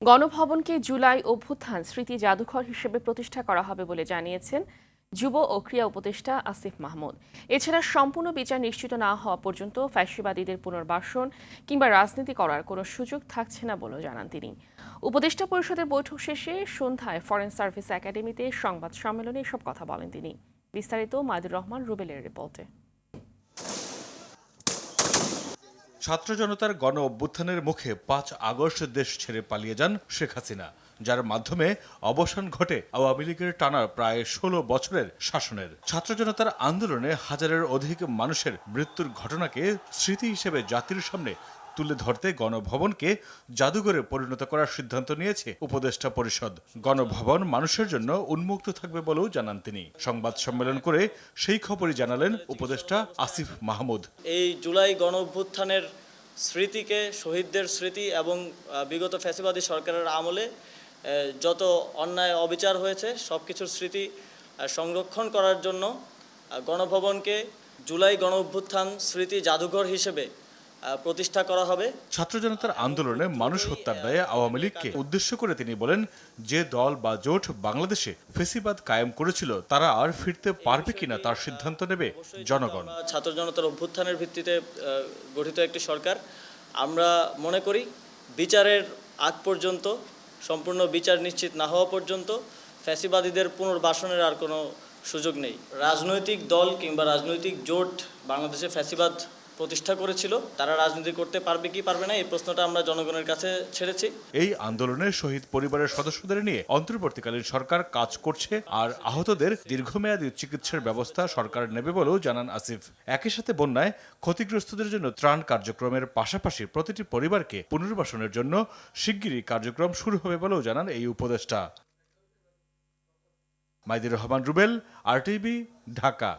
গণভবনকে জুলাই অভ্যুত্থান স্মৃতি জাদুঘর হিসেবে প্রতিষ্ঠা করা হবে বলে জানিয়েছেন যুব ও ক্রীড়া উপদেষ্টা আসিফ মাহমুদ। এছাড়া সম্পূর্ণ বিচার নিশ্চিত না হওয়া পর্যন্ত ফ্যাসিবাদীদের পুনর্বাসন কিংবা রাজনীতি করার কোনো সুযোগ থাকছে না বলেও জানান তিনি। উপদেষ্টা পরিষদের বৈঠক শেষে সন্ধ্যায় ফরেন সার্ভিস একাডেমিতে সংবাদ সম্মেলনে এসব কথা বলেন তিনি। বিস্তারিত মাইদুর রহমান রুবেলের রিপোর্টে। ছাত্র জনতার গণ অভ্যুত্থানের মুখে ৫ আগস্ট দেশ ছেড়ে পালিয়ে যান শেখ হাসিনা, যার মাধ্যমে অবসান ঘটে আওয়ামী লীগের টানা প্রায় ১৬ বছরের শাসনের। ছাত্র জনতার আন্দোলনে হাজারের অধিক মানুষের মৃত্যুর ঘটনাকে স্মৃতি হিসেবে জাতির সামনে তুলে ধরতে গণভবনকে জাদুঘরে পরিণত করার সিদ্ধান্ত নিয়েছে উপদেষ্টা পরিষদ। গণভবন মানুষের জন্য উন্মুক্ত থাকবে বলেও জানান তিনি। সংবাদ সম্মেলন করে সেই খবরই জানালেন উপদেষ্টা আসিফ মাহমুদ। এই জুলাই গণ অভ্যুত্থানের স্মৃতিকে, শহীদদের স্মৃতি এবং বিগত ফ্যাসিবাদী সরকারের আমলে যত অন্যায় অবিচার হয়েছে সব কিছুর স্মৃতি সংরক্ষণ করার জন্য গণভবনকে জুলাই গণ অভ্যুত্থান স্মৃতি জাদুঘর হিসেবে প্রতিষ্ঠা করা হবে। ছাত্র জনতার আন্দোলনে মানুষ হত্যার দায়ে আওয়ামী লীগকে উদ্দেশ্য করে তিনি বলেন, যে দল বা জোট বাংলাদেশে ফ্যাসিবাদ কায়েম করেছিল তারা আর ফিরতে পারবে কিনা তার সিদ্ধান্ত নেবে জনগণ। ছাত্র জনতার অভ্যুত্থানের ভিত্তিতে গঠিত একটি সরকার। আমরা মনে করি বিচারের আগ পর্যন্ত, সম্পূর্ণ বিচার নিশ্চিত না হওয়া পর্যন্ত ফ্যাসিবাদীদের পুনর্বাসনের আর কোনো সুযোগ নেই। রাজনৈতিক দল কিংবা রাজনৈতিক জোট বাংলাদেশে ফ্যাসিবাদ প্রতিষ্ঠা করেছিল, তারা রাজনীতি করতে পারবে কি পারবে না এই প্রশ্নটা আমরা জনগণের কাছে ছেড়েছি। এই আন্দোলনে শহীদ পরিবারের সদস্যদের নিয়ে অন্তর্বর্তীকালীন সরকার কাজ করছে, আর আহতদের দীর্ঘমেয়াদী চিকিৎসার ব্যবস্থা সরকার নেবে বলেও জানান আসিফ। একই সাথে বন্যায় ক্ষতিগ্রস্তদের জন্য ত্রাণ কার্যক্রমের পাশাপাশি প্রতিটি পরিবারকে পুনর্বাসনের জন্য শিগগিরই কার্যক্রম শুরু হবে বলেও জানান এই উপদেষ্টা। মাইদুর রহমান রুবেল, RTV, ঢাকা।